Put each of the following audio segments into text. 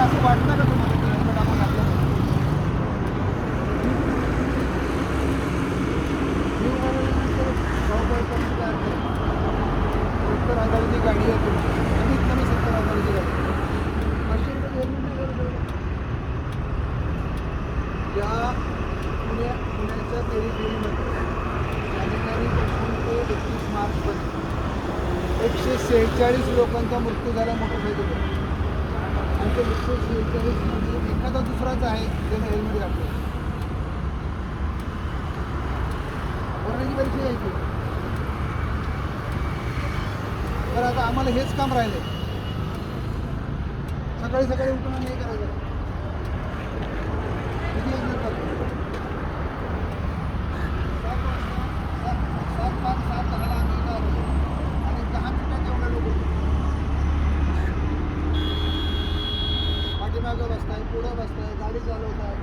असं वाटतं का तुम्हाला की हेल्मेट आपण घातलं पाहिजे? जीव घालवल्यानंतर धावपळ करण्याची काय अर्थ आहे? 70,000ची गाडी आहे तुमची, कमीत कमी 70,000ची गाडी. 500 रुपये हेल्मेट नाही घालू शकत. या पुण्याच्या पेरीपेरीमध्ये जानेवारी 31 मार्चमध्ये 146 लोकांचा मृत्यू झाला मोटरसायकलवर. आणि ते 146 मध्ये एखादा दुसराच आहे ज्याने हेल्मेट घातलं. वरणाची परीक्षा यायची. तर आता आम्हाला हेच काम राहिले. सकाळी सकाळी उठून हे करायचं. किती योजना करतो? 7 5 7 10ला आम्ही इथं आलो आणि 10 मिनिटात एवढे लोक होते. पाठीमागं बसताय, पुढं बसताय, गाडी चालवताय,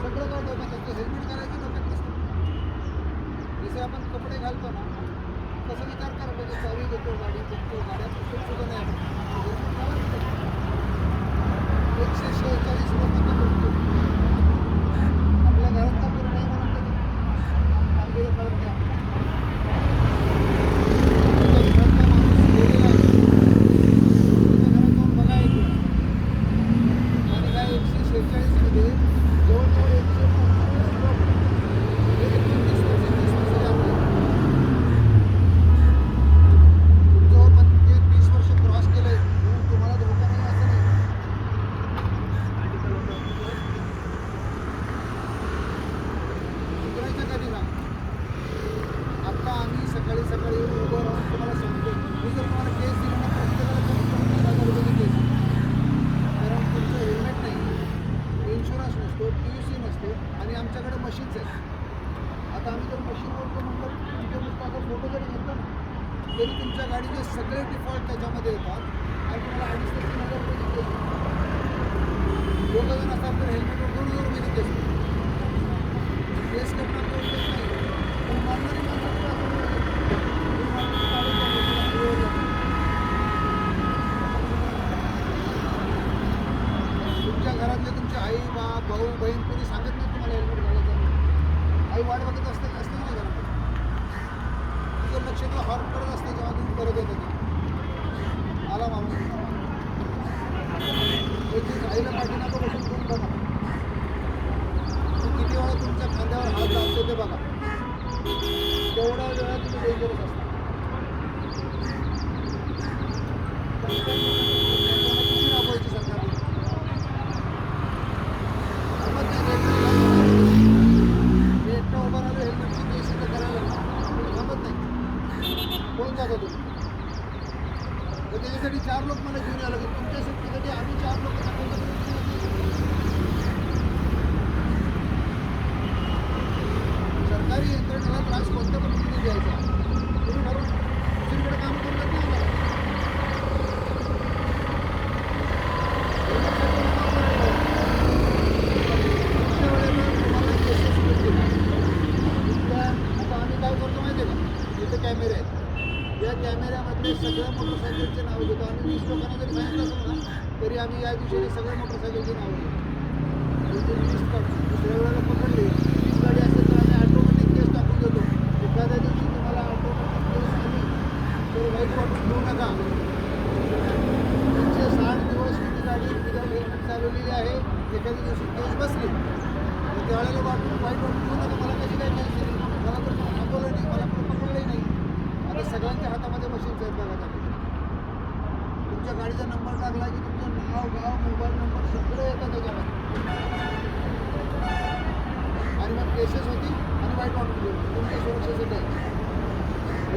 सगळं काय डोक्यात असतं. हेल्मेट करायचं डोक्यात नसतं. जसे आपण कपडे घालतो ना तसं विचार करायला पाहिजे. चावी देतो, गाडी बघतो, गाड्या पुस्तक सुद्धा नाही आपण हेल्मेट घालायचं. 146 लोकांचा मृत्यू आपल्या घरात का पूर्ण नाही म्हणून कामगिरी कळत नाही. घरातला माणूस गेलेला आहे, त्याच्या घरात जाऊन बघा येतो. आणि काय 146 मध्ये जवळजवळ 125 लोक 30 वर्षाचे आपले. तुमचं पण ते 30 वर्ष क्रॉस केलंय म्हणून तुम्हाला धोका नाही असं नाही. सुधारायचं कधी ना. आता आम्ही सकाळी सकाळी उभं राहून तुम्हाला सांगतो, मी जर तुम्हाला केस दिली ना प्रत्येकाला कमीत कमी 30,000 रुपयाची केस. कारण तुमचं हेल्मेट नाही, इन्शुरन्स नसतो, PUC नसते आणि आमच्याकडे मशीन्स आहेत. आता आम्ही जर मशीनवर म्हणलं तुमच्या नुसतं फोटो जरी घेतला ना तरी तुमच्या गाडीचे सगळे डिफॉल्ट त्याच्यामध्ये येतात आणि तुम्हाला 2,500 ते 3,000 रुपयाची केस. दोघं जण असतात तर हेल्मेटवर 2,000 रुपयाची केस. केस करणार तर केस नाही पण मारणारी माणसं सुद्धा असं नाही. तुमच्या घरातले तुमचे आई बाप भाऊ बहीण कोणी सांगत नाही तुम्हाला हेल्मेट घालायचं. आई वाट बघत असते नाही घरात. तुझं लक्ष तुला हॉर्न करत असते जेव्हा तुम्ही परत येत होते. आला माणूस एक आईला पाठीनाका बसून तुम्ही बघा. किती वेळा तुमच्या खांद्यावर हात लावतो ते बघा. तेवढ्या वेळा तुम्ही डेंजरस असता. किती राबवायची सरकारने एकटा उभा राहिलो हेल्मेटची केस इथं करायला ना कोणी थांबत नाही. कोण जागा तुम्ही तर त्याच्यासाठी 4 लोक मला घेऊन आलं की तुमच्या सेफ्टीसाठी आम्ही 4 लोक सरकारी यंत्रणेला त्रास कोणत्या पद्धतीने द्यायचा तुम्ही ठरवून दुसरीकडे काम करतात नाही का? अशा वेळेला तुम्हाला केसेस मिळतील. आता आम्ही काय करतो माहिती आहे का, इथे कॅमेरे आहेत. या कॅमेऱ्यामधले सगळ्या मोटरसायकलचे नावं घेतो. आम्ही 20 लोकांना जरी सांगितलं असेल ना तरी आम्ही या दिवशी सगळ्या मोटरसायकलची नावं घेतो. लिस्ट काढतो. दुसऱ्या वेळेला पकडली 20 गाडी असेल तर आम्ही ऑटोमॅटिक केस टाकून देतो. एखाद्या दिवशी तुम्हाला ऑटोमॅटिक केस आली तर वाईट वाटून घेऊ नका. 360 दिवस किती गाडी विदाउट हेल्मेट चालवलेली आहे. एखाद्या दिवशी केस बसली तर त्यावेळेला वाईट वाटून घेऊ नका. मला कशी काय केस दिली, मला तर थांबवलं नाही, मला पण पकडलंही नाही. आता सगळ्यांच्या हातामध्ये मशीन्स आहेत बघा. तुमच्या गाडीचा नंबर टाकला की तुमचं नाव गाव मोबाईल नंबर सगळं येतं त्याच्यामध्ये.